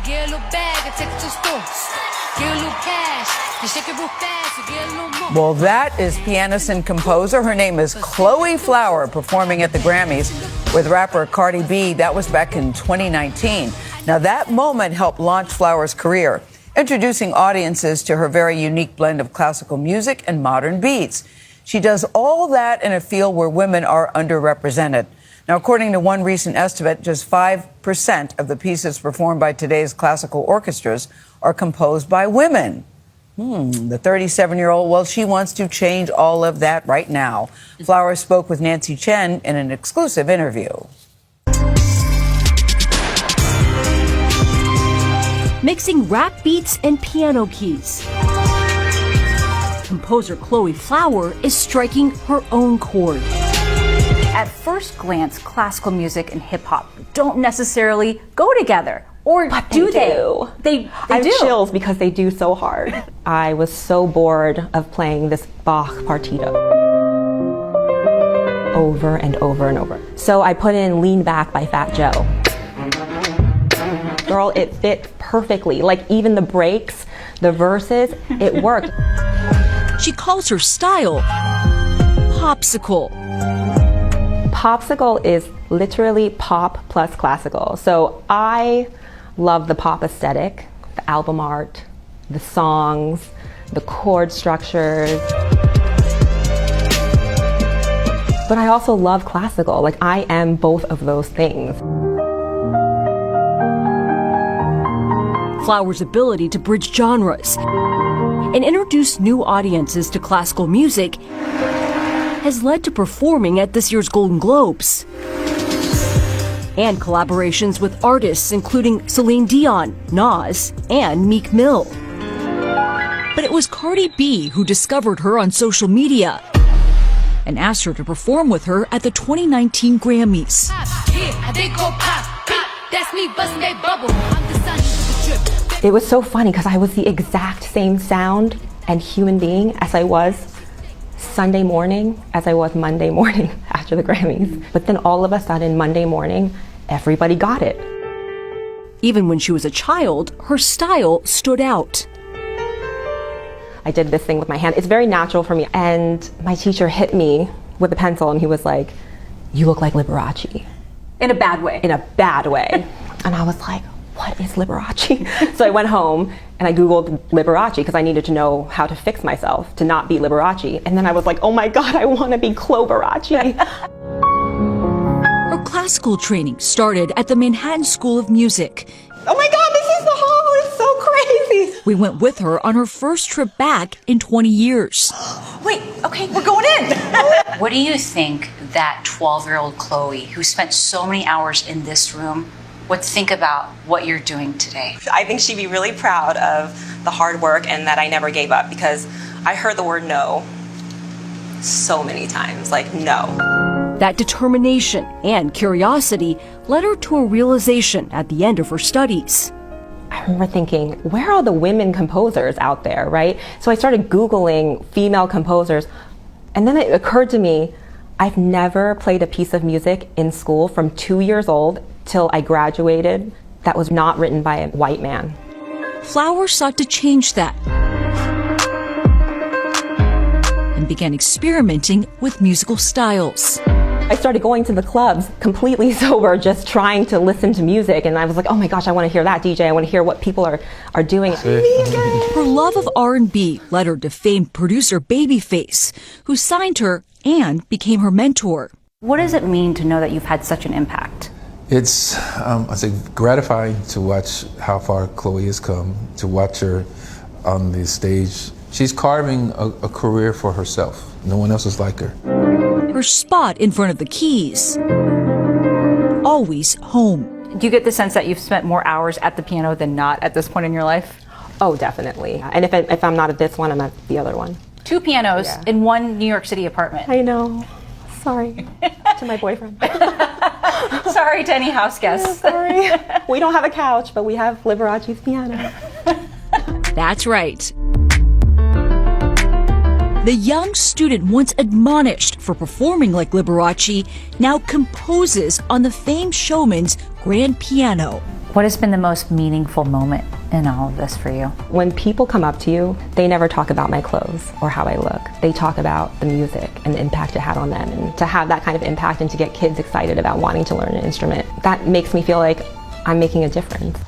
get a little bag and take it to the store. Get a little cash, you shake it real fast, you get a little more. Well, that is pianist and composer. Her name is Chloe Flower, performing at the Grammys with rapper Cardi B. That was back in 2019. Now, that moment helped launch Flower's career, introducing audiences to her very unique blend of classical music and modern beats. She does all that in a field where women are underrepresented. Now, according to one recent estimate, just 5% of the pieces performed by today's classical orchestras are composed by women. The 37-year-old, well, she wants to change all of that right now. Flower spoke with Nancy Chen in an exclusive interview. Mixing rap beats and piano keys, composer Chloe Flower is striking her own chord. At first glance, classical music and hip-hop don't necessarily go together. Or but do they? They I have chills because they do so hard. I was so bored of playing this Bach partita over and over and over. So I put in Lean Back by Fat Joe. Girl, it fit perfectly. Like even the breaks, the verses, it worked. She calls her style Popsicle. Popsicle is literally pop plus classical. So I love the pop aesthetic, the album art, the songs, the chord structures. But I also love classical. Like I am both of those things. Flower's ability to bridge genres and introduce new audiences to classical music has led to performing at this year's Golden Globes and collaborations with artists including Celine Dion, Nas, and Meek Mill. But it was Cardi B who discovered her on social media and asked her to perform with her at the 2019 Grammys. It was so funny because I was the exact same sound and human being as I was Sunday morning as I was Monday morning after the Grammys. But then all of a sudden, Monday morning, everybody got it. Even when she was a child, her style stood out. I did this thing with my hand. It's very natural for me. And my teacher hit me with a pencil and he was like, "You look like Liberace." In a bad way. In a bad way. And I was like, what is Liberace? So I went home and I Googled Liberace because I needed to know how to fix myself to not be Liberace. And then I was like, oh my God, I want to be Cloberace. Her classical training started at the Manhattan School of Music. Oh my God, this is the hall. It's so crazy. We went with her on her first trip back in 20 years. Wait, okay, we're going in. What do you think that 12-year-old Chloe, who spent so many hours in this room, would think about what you're doing today? I think she'd be really proud of the hard work and that I never gave up because I heard the word no so many times, like no. That determination and curiosity led her to a realization at the end of her studies. I remember thinking, where are the women composers out there, right? So I started Googling female composers, and then it occurred to me, I've never played a piece of music in school from 2 years old till I graduated that was not written by a white man. Flower sought to change that and began experimenting with musical styles. I started going to the clubs completely sober, just trying to listen to music, and I was like, oh my gosh, I want to hear that DJ, I want to hear what people are doing. Her love of R&B led her to famed producer Babyface, who signed her and became her mentor. What does it mean to know that you've had such an impact? It's, I say, gratifying to watch how far Chloe has come, to watch her on the stage. She's carving a career for herself. No one else is like her. Her spot in front of the keys, always home. Do you get the sense that you've spent more hours at the piano than not at this point in your life? Oh, definitely. And if I'm not at this one, I'm at the other one. 2 pianos in one New York City apartment. I know. Sorry to my boyfriend. Sorry to any house guests. Yeah, sorry. We don't have a couch, but we have Liberace's piano. That's right. The young student, once admonished for performing like Liberace, now composes on the famed showman's grand piano. What has been the most meaningful moment in all of this for you? When people come up to you, they never talk about my clothes or how I look. They talk about the music and the impact it had on them. And to have that kind of impact and to get kids excited about wanting to learn an instrument, that makes me feel like I'm making a difference.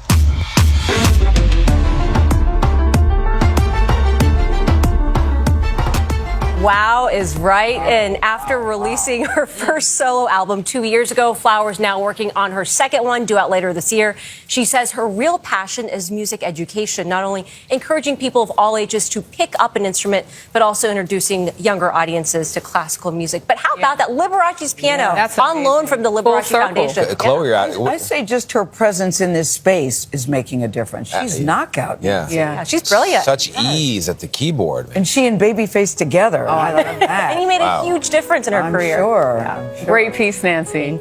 Wow is right. And after releasing her first solo album 2 years ago, Flower's now working on her second one, due out later this year. She says her real passion is music education, not only encouraging people of all ages to pick up an instrument, but also introducing younger audiences to classical music. But how about that Liberace's piano on loan from the Liberace Foundation? Chloe, I say just her presence in this space is making a difference. She's knockout. Yeah, she's brilliant. Such ease at the keyboard. And she and Babyface together. I love that. And he made a huge difference in her career. I'm sure. Great piece, Nancy.